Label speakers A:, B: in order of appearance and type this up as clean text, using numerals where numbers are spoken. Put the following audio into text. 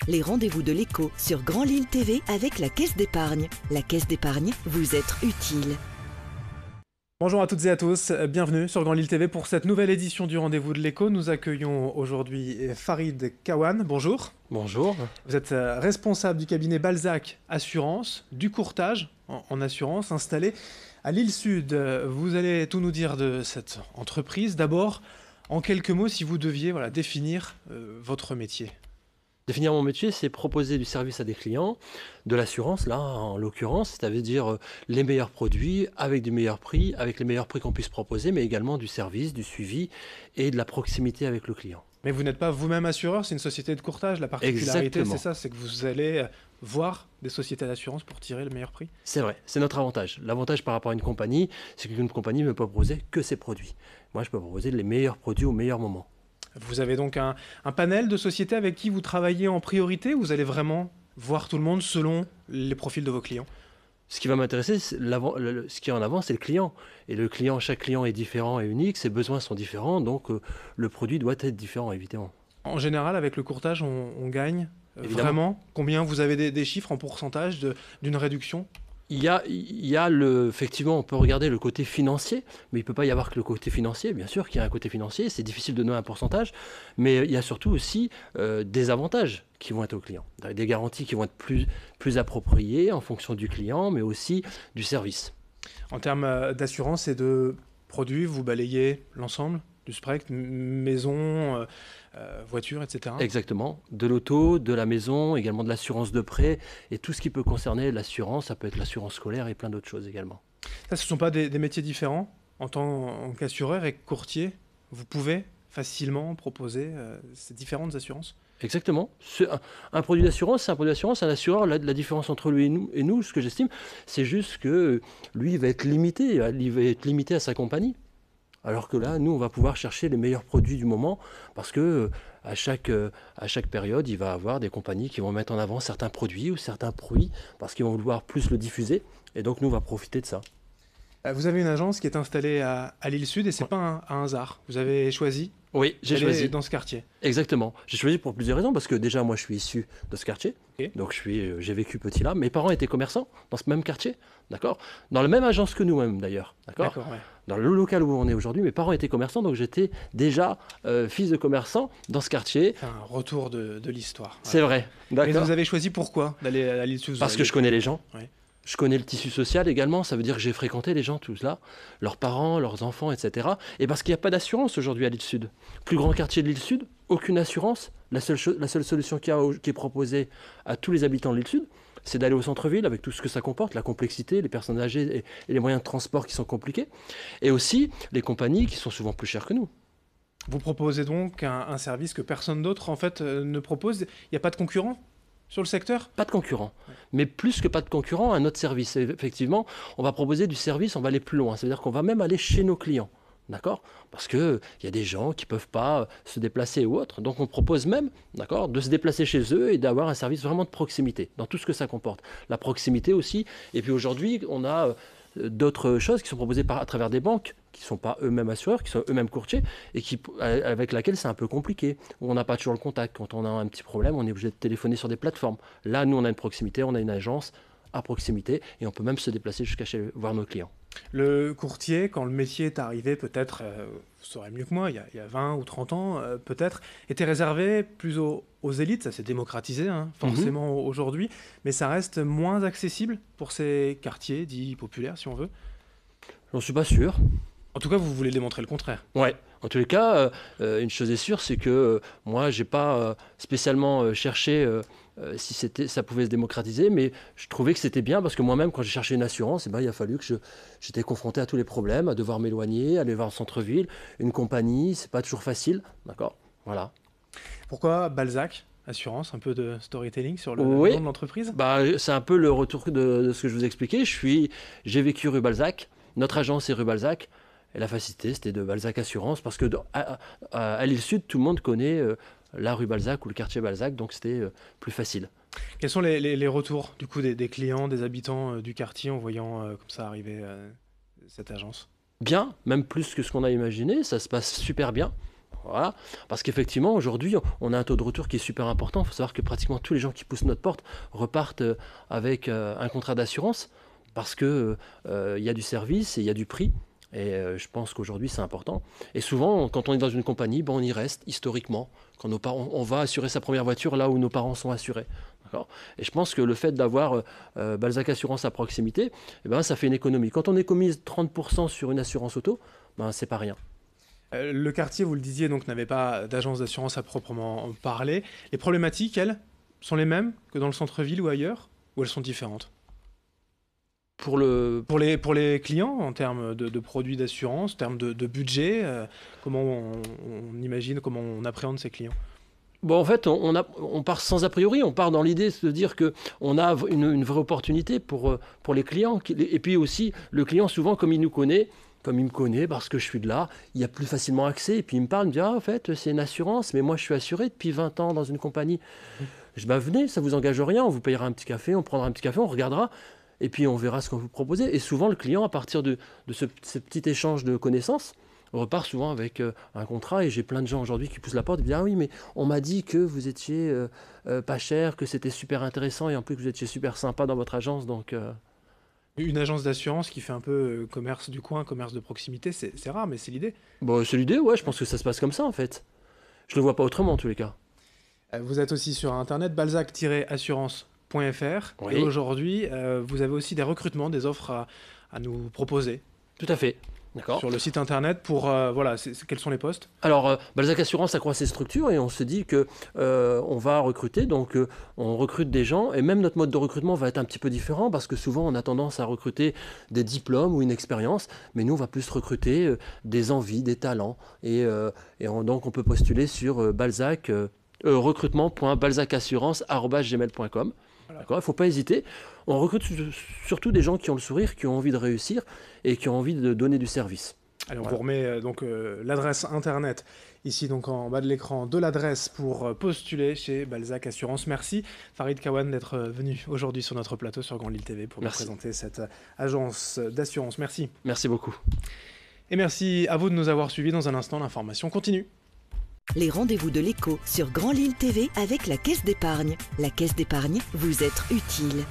A: les rendez-vous de l'écho sur Grand Lille TV avec la Caisse d'épargne. La Caisse d'épargne, vous être utile.
B: Bonjour à toutes et à tous, bienvenue sur Grand Lille TV pour cette nouvelle édition du Rendez-vous de l'écho. Nous accueillons aujourd'hui Farid Kawan, bonjour.
C: Bonjour.
B: Vous êtes responsable du cabinet Balzac Assurance, du courtage en assurance, installé à Lille Sud. Vous allez tout nous dire de cette entreprise. D'abord, en quelques mots, si vous deviez définir votre métier.
C: Définir mon métier, c'est proposer du service à des clients, de l'assurance, là en l'occurrence, c'est-à-dire les meilleurs produits avec du meilleur prix, avec les meilleurs prix qu'on puisse proposer, mais également du service, du suivi et de la proximité avec le client.
B: Mais vous n'êtes pas vous-même assureur, c'est une société de courtage. La particularité, c'est ça, c'est que vous allez voir des sociétés d'assurance pour tirer le meilleur prix.
C: C'est vrai, c'est notre avantage. L'avantage par rapport à une compagnie, c'est qu'une compagnie ne peut pas proposer que ses produits. Moi, je peux proposer les meilleurs produits au meilleur moment.
B: Vous avez donc un panel de sociétés avec qui vous travaillez en priorité. Vous allez vraiment voir tout le monde selon les profils de vos clients.
C: Ce qui va m'intéresser, ce qui est en avant, c'est le client. Et le client, chaque client est différent et unique, ses besoins sont différents, donc le produit doit être différent, évidemment.
B: En général, avec le courtage, on gagne
C: Évidemment.
B: vraiment. Combien vous avez des chiffres en pourcentage d'une réduction ?
C: Il y a effectivement, on peut regarder le côté financier, mais il ne peut pas y avoir que le côté financier. Bien sûr qu'il y a un côté financier, c'est difficile de donner un pourcentage, mais il y a surtout aussi des avantages qui vont être aux clients, des garanties qui vont être plus appropriées en fonction du client, mais aussi du service.
B: En termes d'assurance et de produits, vous balayez l'ensemble du spectre, maison, voiture, etc.
C: Exactement. De l'auto, de la maison, également de l'assurance de prêt et tout ce qui peut concerner l'assurance. Ça peut être l'assurance scolaire et plein d'autres choses également.
B: Ça, ce ne sont pas des métiers différents en tant qu'assureur et courtier. Vous pouvez facilement proposer ces différentes assurances.
C: Exactement. Un produit d'assurance, c'est un produit d'assurance. Un assureur, la différence entre lui et nous, ce que j'estime, c'est juste que lui, il va être limité. Il va être limité à sa compagnie. Alors que là, nous, on va pouvoir chercher les meilleurs produits du moment parce que à chaque période, il va y avoir des compagnies qui vont mettre en avant certains produits ou certains fruits parce qu'ils vont vouloir plus le diffuser. Et donc, nous, on va profiter de ça.
B: Vous avez une agence qui est installée à Lille Sud et ce n'est pas un hasard. Vous avez choisi
C: j'ai choisi
B: dans ce quartier.
C: Exactement. J'ai choisi pour plusieurs raisons parce que déjà, moi, je suis issu de ce quartier. Okay. Donc, j'ai vécu petit là. Mes parents étaient commerçants dans ce même quartier. D'accord. Dans la même agence que nous-mêmes, d'ailleurs. D'accord. Ouais. Dans le local où on est aujourd'hui, mes parents étaient commerçants, donc j'étais déjà fils de commerçant dans ce quartier.
B: Un retour de l'histoire. Ouais.
C: C'est vrai.
B: Mais vous avez choisi pourquoi d'aller à Lille Sud?
C: Parce que je connais les gens.
B: Ouais.
C: Je connais le tissu social également, ça veut dire que j'ai fréquenté les gens tous là, leurs parents, leurs enfants, etc. Et parce qu'il n'y a pas d'assurance aujourd'hui à Lille Sud. Plus grand quartier de Lille Sud, aucune assurance. La seule solution qui est proposée à tous les habitants de Lille Sud, c'est d'aller au centre-ville avec tout ce que ça comporte, la complexité, les personnes âgées et les moyens de transport qui sont compliqués. Et aussi les compagnies qui sont souvent plus chères que nous.
B: Vous proposez donc un service que personne d'autre en fait ne propose. Il n'y a pas de concurrent sur le secteur?
C: Pas de concurrent. Mais plus que pas de concurrent, un autre service. Et effectivement, on va proposer du service, on va aller plus loin. C'est-à-dire qu'on va même aller chez nos clients. D'accord? Parce qu'il y a des gens qui ne peuvent pas se déplacer ou autre. Donc on propose même, d'accord, de se déplacer chez eux et d'avoir un service vraiment de proximité, dans tout ce que ça comporte. La proximité aussi. Et puis aujourd'hui, on a d'autres choses qui sont proposées à travers des banques qui ne sont pas eux-mêmes assureurs, qui sont eux-mêmes courtiers et avec laquelle c'est un peu compliqué, où on n'a pas toujours le contact. Quand on a un petit problème, on est obligé de téléphoner sur des plateformes. Là, nous, on a une proximité, on a une agence à proximité et on peut même se déplacer jusqu'à voir nos clients.
B: Le courtier, quand le métier est arrivé, peut-être, vous saurez mieux que moi, il y a 20 ou 30 ans, peut-être, était réservé plus aux élites. Ça s'est démocratisé, forcément, aujourd'hui, mais ça reste moins accessible pour ces quartiers dits populaires, si on veut.
C: J'en suis pas sûr.
B: En tout cas, vous voulez démontrer le contraire.
C: Ouais. En tous les cas, une chose est sûre, c'est que moi, j'ai pas spécialement cherché si ça pouvait se démocratiser, mais je trouvais que c'était bien parce que moi-même, quand j'ai cherché une assurance, il a fallu que j'étais confronté à tous les problèmes, à devoir m'éloigner, aller voir le centre-ville, une compagnie, c'est pas toujours facile, d'accord. Voilà.
B: Pourquoi Balzac Assurance, un peu de storytelling sur le nom de l'entreprise?
C: C'est un peu le retour de ce que je vous expliquais. J'ai vécu rue Balzac, notre agence est rue Balzac. Et la facilité, c'était de Balzac Assurance, parce que à Lille Sud, tout le monde connaît la rue Balzac ou le quartier Balzac, donc c'était plus facile.
B: Quels sont les retours du coup des clients, des habitants du quartier en voyant comme ça arriver cette agence?
C: Bien, même plus que ce qu'on a imaginé, ça se passe super bien. Voilà. Parce qu'effectivement, aujourd'hui, on a un taux de retour qui est super important. Il faut savoir que pratiquement tous les gens qui poussent notre porte repartent avec un contrat d'assurance parce qu'il y a du service et il y a du prix. Et je pense qu'aujourd'hui, c'est important. Et souvent, quand on est dans une compagnie, on y reste historiquement. Quand nos parents, on va assurer sa première voiture là où nos parents sont assurés. Et je pense que le fait d'avoir Balzac Assurance à proximité, ça fait une économie. Quand on économise 30% sur une assurance auto, c'est pas rien.
B: Le quartier, vous le disiez, donc n'avait pas d'agence d'assurance à proprement parler. Les problématiques, elles, sont les mêmes que dans le centre-ville ou ailleurs, ou elles sont différentes? Pour les clients, en termes de produits d'assurance, en termes de budget, comment on imagine, comment on appréhende ces clients?
C: En fait, on part sans a priori, on part dans l'idée de se dire qu'on a une vraie opportunité pour les clients. Et puis aussi, le client, souvent, comme il me connaît, parce que je suis de là, il y a plus facilement accès. Et puis il me parle, il me dit, en fait, c'est une assurance, mais moi je suis assuré depuis 20 ans dans une compagnie. Je dis, venez, ça ne vous engage rien, on vous payera un petit café, on prendra un petit café, on regardera. Et puis on verra ce qu'on vous propose. Et souvent, le client, à partir de ce petit échange de connaissances, repart souvent avec un contrat. Et j'ai plein de gens aujourd'hui qui poussent la porte et disent, ah oui, mais on m'a dit que vous étiez pas cher, que c'était super intéressant et en plus que vous étiez super sympa dans votre agence. Donc,
B: Une agence d'assurance qui fait un peu commerce du coin, commerce de proximité, c'est rare, mais c'est l'idée.
C: C'est l'idée, ouais, je pense que ça se passe comme ça en fait. Je ne le vois pas autrement en tous les cas.
B: Vous êtes aussi sur Internet, balzac-assurance.fr.
C: Oui.
B: Et aujourd'hui, vous avez aussi des recrutements, des offres à nous proposer.
C: Tout à fait. D'accord.
B: Sur le site internet quels sont les postes?
C: Alors, Balzac Assurance accroît ses structures et on se dit qu'on va recruter, donc on recrute des gens et même notre mode de recrutement va être un petit peu différent parce que souvent on a tendance à recruter des diplômes ou une expérience, mais nous on va plus recruter des envies, des talents donc on peut postuler sur recrutement.balzacassurance@gmail.com. Voilà. Il ne faut pas hésiter. On recrute surtout des gens qui ont le sourire, qui ont envie de réussir et qui ont envie de donner du service.
B: Allez, on vous remet l'adresse internet ici donc en bas de l'écran de l'adresse pour postuler chez Balzac Assurance. Merci Farid Kawan d'être venu aujourd'hui sur notre plateau sur Grand Lille TV pour nous présenter cette agence d'assurance. Merci.
C: Merci beaucoup.
B: Et merci à vous de nous avoir suivis. Dans un instant, l'information continue.
A: Les rendez-vous de l'écho sur Grand Lille TV avec la Caisse d'épargne. La Caisse d'épargne, vous êtes utile.